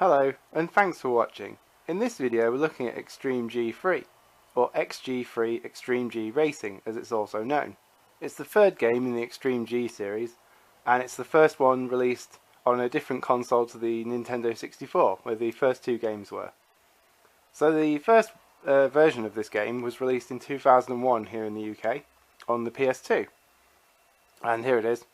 Hello, and thanks for watching. In this video we're looking at XG3, or XG3 Extreme G Racing as it's also known. It's the third game in the Extreme G series, and it's the first one released on a different console to the Nintendo 64, where the first two games were. So the first version of this game was released in 2001 here in the UK, on the PS2. And here it is.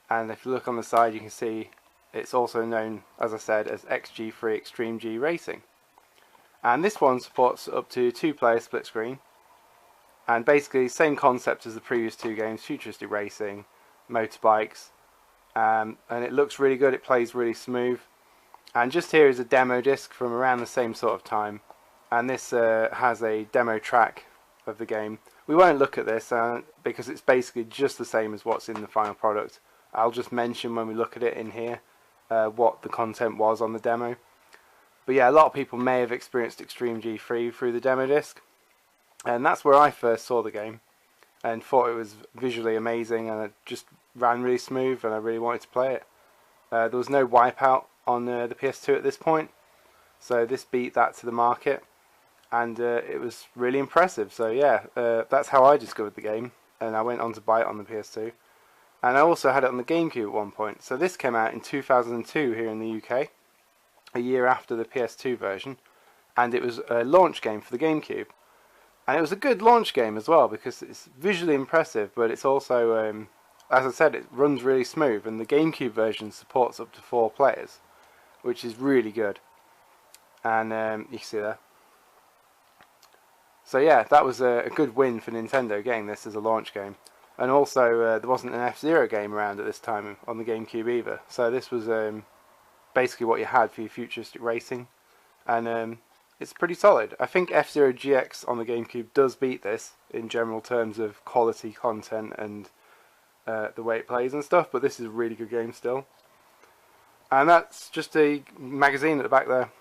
And if you look on the side you can see it's also known, as I said, as XG3 Extreme G Racing. And this one supports up to 2-player split screen. And basically same concept as the previous two games, futuristic racing, motorbikes. And it looks really good, it plays really smooth. And just here is a demo disc from around the same sort of time. And this has a demo track of the game. We won't look at this because it's basically just the same as what's in the final product. I'll just mention when we look at it in here what the content was on the demo. But yeah, a lot of people may have experienced Extreme G3 through the demo disc, and that's where I first saw the game and thought it was visually amazing, and it just ran really smooth and I really wanted to play it. There was no wipeout on the PS2 at this point, so this beat that to the market, and it was really impressive. So yeah, that's how I discovered the game, and I went on to buy it on the PS2. And I also had it on the GameCube at one point. So this came out in 2002 here in the UK, a year after the PS2 version, and it was a launch game for the GameCube. And it was a good launch game as well because it's visually impressive, but it's also, as I said, it runs really smooth, and the GameCube version supports up to 4 players, which is really good. And you can see there. So yeah, that was a good win for Nintendo getting this as a launch game. And also, there wasn't an F-Zero game around at this time on the GameCube either. So this was basically what you had for your futuristic racing. And it's pretty solid. I think F-Zero GX on the GameCube does beat this in general terms of quality content and the way it plays and stuff. But this is a really good game still. And that's just a magazine at the back there.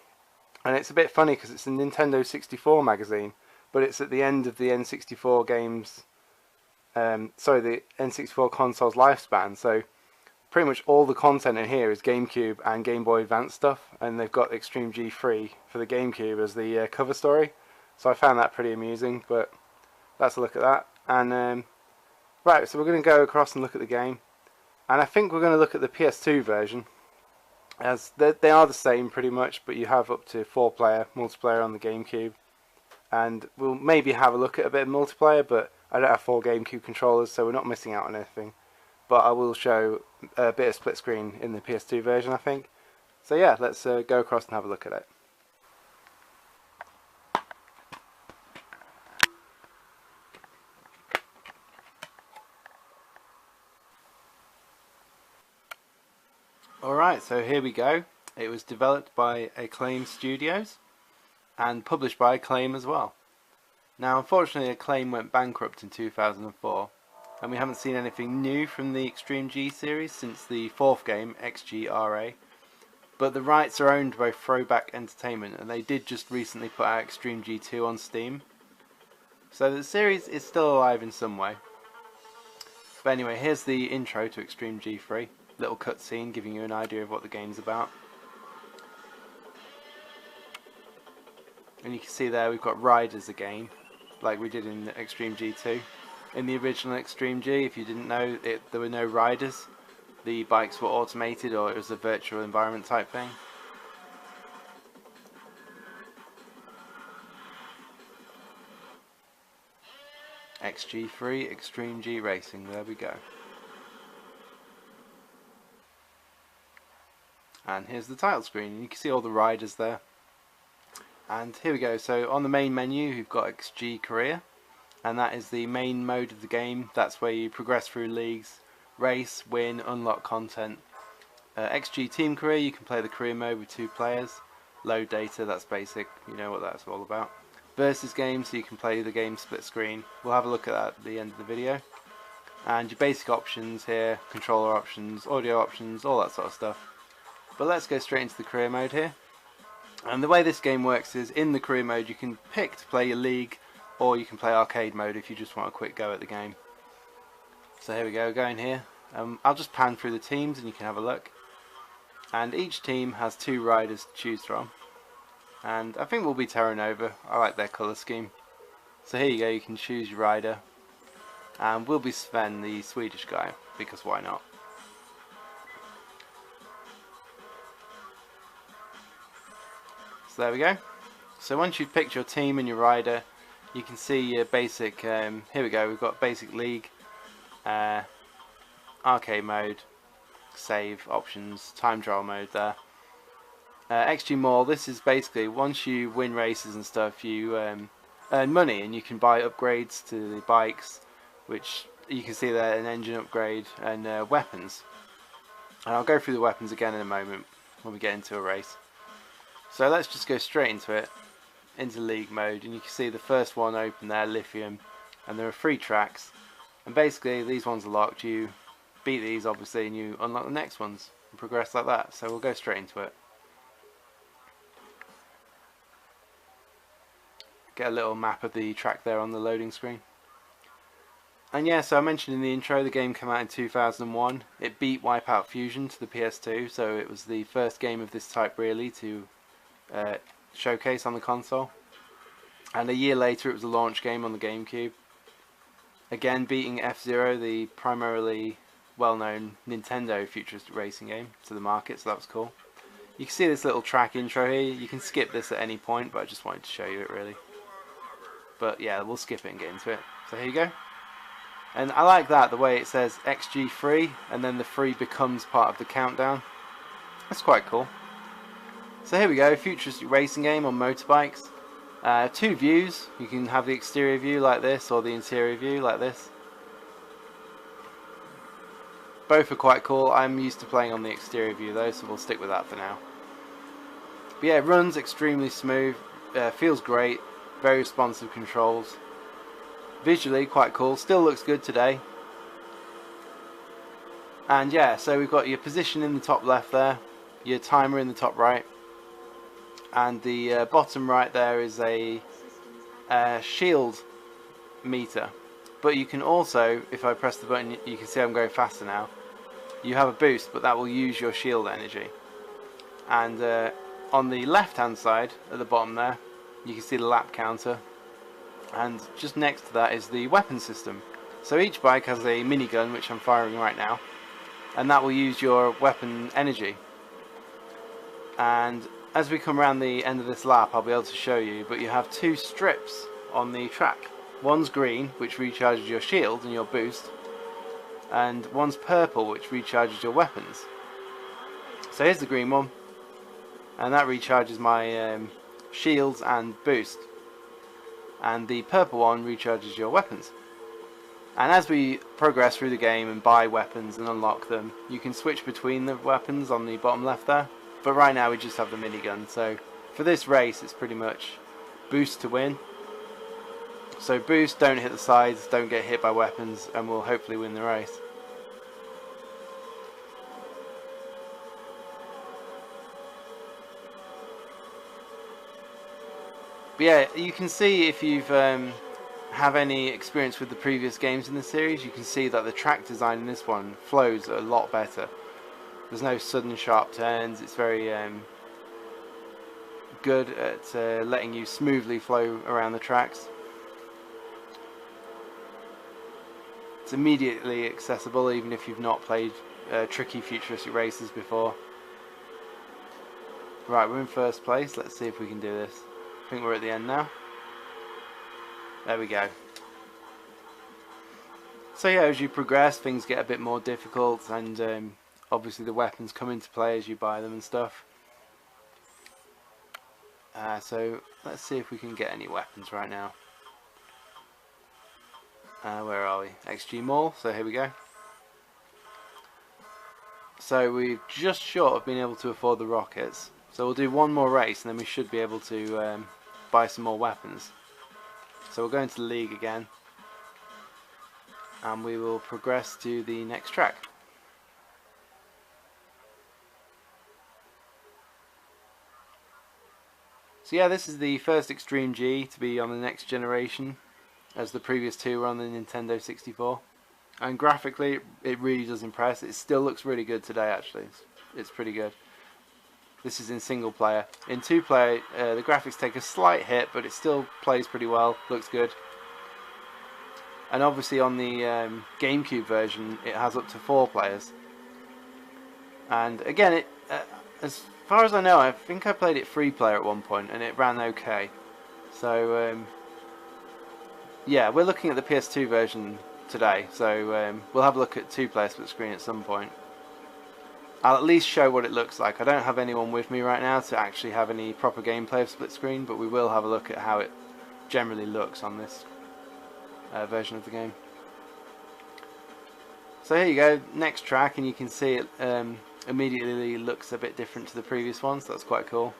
And it's a bit funny because it's a Nintendo 64 magazine. But it's at the end of the N64 games. The N64 console's lifespan, so pretty much all the content in here is GameCube and Game Boy Advance stuff, and they've got Extreme G3 for the GameCube as the cover story, so I found that pretty amusing. But that's a look at that. And right, so we're going to go across and look at the game, and I think we're going to look at the PS2 version, as they are the same pretty much, but you have up to 4-player multiplayer on the GameCube, and we'll maybe have a look at a bit of multiplayer, but I don't have 4 GameCube controllers, so we're not missing out on anything. But I will show a bit of split screen in the PS2 version, I think. So yeah, let's go across and have a look at it. Alright, so here we go. It was developed by Acclaim Studios and published by Acclaim as well. Now, unfortunately, Acclaim went bankrupt in 2004, and we haven't seen anything new from the Extreme G series since the 4th game, XG3. But the rights are owned by Throwback Entertainment, and they did just recently put out Extreme G2 on Steam. So the series is still alive in some way. But anyway, here's the intro to Extreme G3. Little cutscene giving you an idea of what the game's about. And you can see there we've got riders again, like we did in Extreme G2. In the original Extreme G, if you didn't know, there were no riders. The bikes were automated, or it was a virtual environment type thing. XG3 Extreme G Racing, there we go. And here's the title screen, you can see all the riders there. And here we go, so on the main menu you've got XG Career, and that is the main mode of the game. That's where you progress through leagues, race, win, unlock content. XG Team Career, you can play the career mode with 2 players. Load data, that's basic, you know what that's all about. Versus game, so you can play the game split screen. We'll have a look at that at the end of the video. And your basic options here, controller options, audio options, all that sort of stuff. But let's go straight into the career mode here. And the way this game works is, in the career mode you can pick to play your league, or you can play arcade mode if you just want a quick go at the game. So here we go, going here. I'll just pan through the teams and you can have a look. and each team has 2 riders to choose from, and I think we'll be Terra Nova. I like their colour scheme. So here you go, you can choose your rider, and we'll be Sven, the Swedish guy, because why not? So there we go. So once you've picked your team and your rider, you can see your basic, here we go, we've got basic league, arcade mode, save options, time trial mode there. XG Mall, this is basically once you win races and stuff, you earn money and you can buy upgrades to the bikes, which you can see there, an engine upgrade and weapons. And I'll go through the weapons again in a moment when we get into a race. So let's just go straight into it, into league mode, and you can see the first one open there, Lithium, and there are 3 tracks, and basically these ones are locked. You beat these obviously and you unlock the next ones and progress like that. So we'll go straight into it. Get a little map of the track there on the loading screen. And yeah, so I mentioned in the intro the game came out in 2001. It beat Wipeout Fusion to the PS2, so it was the first game of this type really to showcase on the console. And a year later it was a launch game on the GameCube. Again beating F-Zero, the primarily well-known Nintendo futuristic racing game, to the market, so that was cool. You can see this little track intro here. You can skip this at any point, but I just wanted to show you it really. But yeah, we'll skip it and get into it. So here you go. And I like that, the way it says XG3 and then the 3 becomes part of the countdown. That's quite cool. So here we go, futuristic racing game on motorbikes. 2 views. You can have the exterior view like this or the interior view like this. Both are quite cool. I'm used to playing on the exterior view though, so we'll stick with that for now. But yeah, it runs extremely smooth, feels great, very responsive controls. Visually quite cool, still looks good today. And yeah, so we've got your position in the top left there, your timer in the top right, and the bottom right there is a shield meter. But you can also, if I press the button, you can see I'm going faster now. You have a boost, but that will use your shield energy. And on the left hand side at the bottom there, you can see the lap counter, and just next to that is the weapon system. So each bike has a minigun, which I'm firing right now, and that will use your weapon energy. And as we come around the end of this lap, I'll be able to show you, but you have 2 strips on the track. One's green, which recharges your shield and your boost, and one's purple, which recharges your weapons. So here's the green one, and that recharges my shields and boost, and the purple one recharges your weapons. And as we progress through the game and buy weapons and unlock them, you can switch between the weapons on the bottom left there, but right now we just have the minigun. So for this race it's pretty much boost to win. So boost, don't hit the sides, don't get hit by weapons, and we'll hopefully win the race. But yeah, you can see if you've have any experience with the previous games in the series, you can see that the track design in this one flows a lot better. There's no sudden sharp turns. It's very good at letting you smoothly flow around the tracks. It's immediately accessible even if you've not played tricky futuristic races before. Right, we're in first place. Let's see if we can do this. I think we're at the end now. There we go. So yeah, as you progress, things get a bit more difficult, and obviously the weapons come into play as you buy them and stuff. So let's see if we can get any weapons right now. Where are we? XG Mall, so here we go. So we're just short of being able to afford the rockets. So we'll do one more race and then we should be able to buy some more weapons. So we'll go into the league again and we will progress to the next track. So yeah, this is the first Extreme G to be on the next generation, as the previous 2 were on the Nintendo 64. And graphically, it really does impress. It still looks really good today actually. It's pretty good. This is in single player. In 2-player, the graphics take a slight hit, but it still plays pretty well, looks good. And obviously on the GameCube version, it has up to 4 players. And again, as far as I know, I think I played it 3-player at one point, and it ran okay. So yeah, we're looking at the PS2 version today, so we'll have a look at 2-player split screen at some point. I'll at least show what it looks like. I don't have anyone with me right now to actually have any proper gameplay of split screen, but we will have a look at how it generally looks on this version of the game. So here you go, next track, and you can see it immediately looks a bit different to the previous one, so that's quite cool.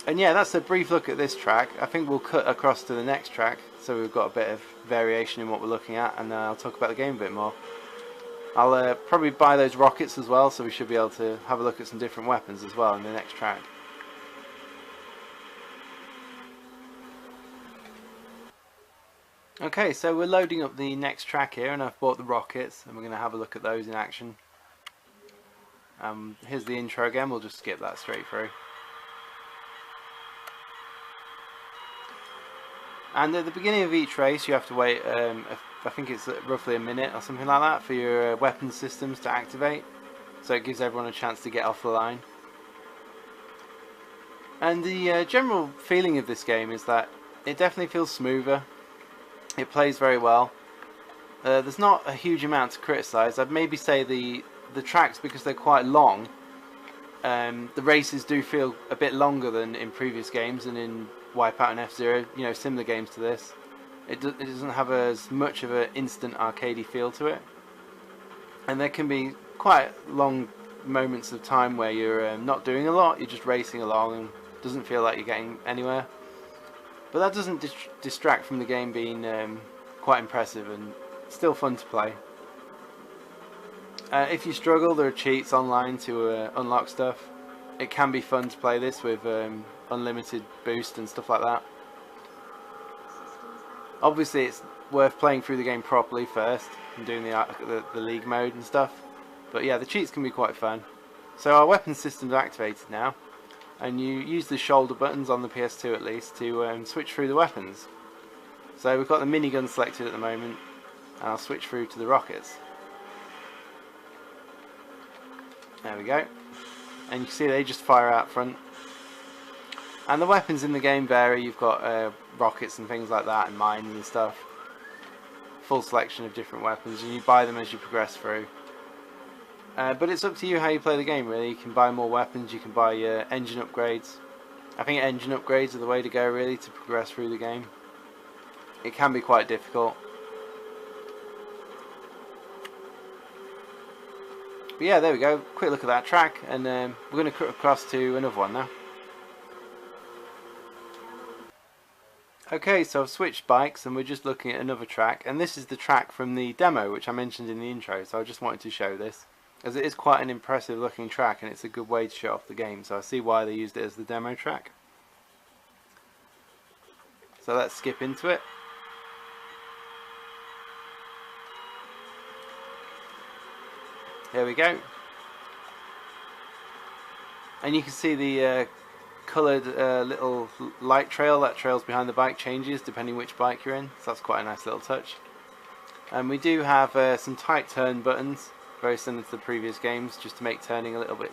And yeah, that's a brief look at this track. I think we'll cut across to the next track, so we've got a bit of variation in what we're looking at, and I'll talk about the game a bit more. I'll probably buy those rockets as well, so we should be able to have a look at some different weapons as well in the next track. Okay, so we're loading up the next track here, and I've bought the rockets, and we're going to have a look at those in action. Here's the intro again, we'll just skip that straight through. And at the beginning of each race you have to wait, I think it's roughly a minute or something like that, for your weapon systems to activate. So it gives everyone a chance to get off the line. And the general feeling of this game is that it definitely feels smoother. It plays very well. There's not a huge amount to criticise. I'd maybe say the tracks, because they're quite long, the races do feel a bit longer than in previous games and in Wipeout and F-Zero, you know, similar games to this. It doesn't have as much of an instant arcadey feel to it, and there can be quite long moments of time where you're not doing a lot, you're just racing along and it doesn't feel like you're getting anywhere. But that doesn't distract from the game being quite impressive and still fun to play. If you struggle, there are cheats online to unlock stuff. It can be fun to play this with unlimited boost and stuff like that. Obviously it's worth playing through the game properly first and doing the league mode and stuff, but yeah, the cheats can be quite fun. So our weapon system's activated now, and you use the shoulder buttons on the PS2 at least to switch through the weapons. So we've got the minigun selected at the moment, and I'll switch through to the rockets. There we go, and you can see they just fire out front. And the weapons in the game vary. You've got rockets and things like that, and mines and stuff. Full selection of different weapons, and you buy them as you progress through. But it's up to you how you play the game, really. You can buy more weapons, you can buy engine upgrades. I think engine upgrades are the way to go, really, to progress through the game. It can be quite difficult. But yeah, there we go. Quick look at that track, and we're going to cut across to another one now. Okay, so I've switched bikes and we're just looking at another track, and this is the track from the demo which I mentioned in the intro, so I just wanted to show this, as it is quite an impressive looking track and it's a good way to show off the game, so I see why they used it as the demo track. So let's skip into it. Here we go. And you can see the coloured little light trail that trails behind the bike changes depending which bike you're in, so that's quite a nice little touch. And we do have some tight turn buttons, very similar to the previous games, just to make turning a little bit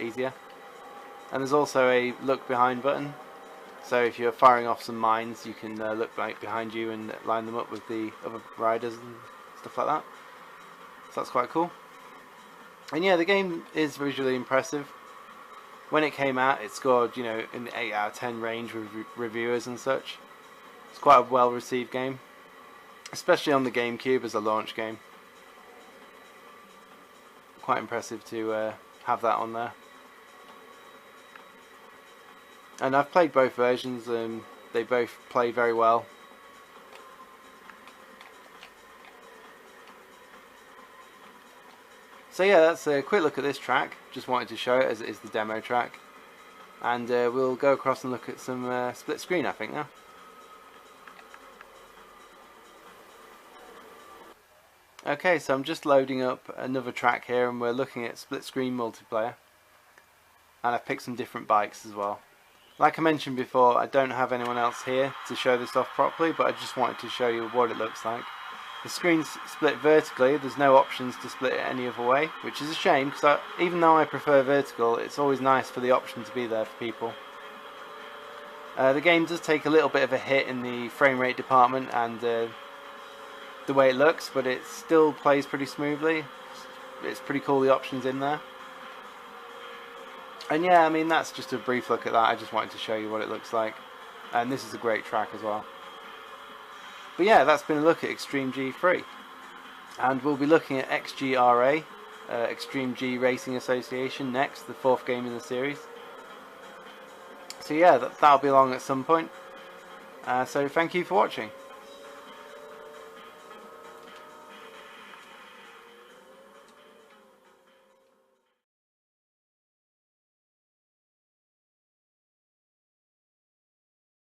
easier. And there's also a look behind button, so if you're firing off some mines you can look right behind you and line them up with the other riders and stuff like that. So that's quite cool. And yeah, the game is visually impressive. When it came out, it scored, you know, in the 8 out of 10 range with reviewers and such. It's quite a well received game, especially on the GameCube as a launch game. Quite impressive to have that on there. And I've played both versions and they both play very well. So yeah, that's a quick look at this track. Just wanted to show it as it is the demo track. And we'll go across and look at some split screen, I think, now. Okay, so I'm just loading up another track here and we're looking at split screen multiplayer. And I've picked some different bikes as well. Like I mentioned before, I don't have anyone else here to show this off properly, but I just wanted to show you what it looks like. The screen's split vertically, there's no options to split it any other way, which is a shame because even though I prefer vertical, it's always nice for the option to be there for people. The game does take a little bit of a hit in the frame rate department and the way it looks, but it still plays pretty smoothly. It's pretty cool, the options in there. And yeah, I mean, that's just a brief look at that. I just wanted to show you what it looks like. And this is a great track as well. But yeah, that's been a look at Extreme G3. And we'll be looking at XG3, Extreme G Racing Association next, the 4th game in the series. So yeah, that'll be along at some point. So thank you for watching.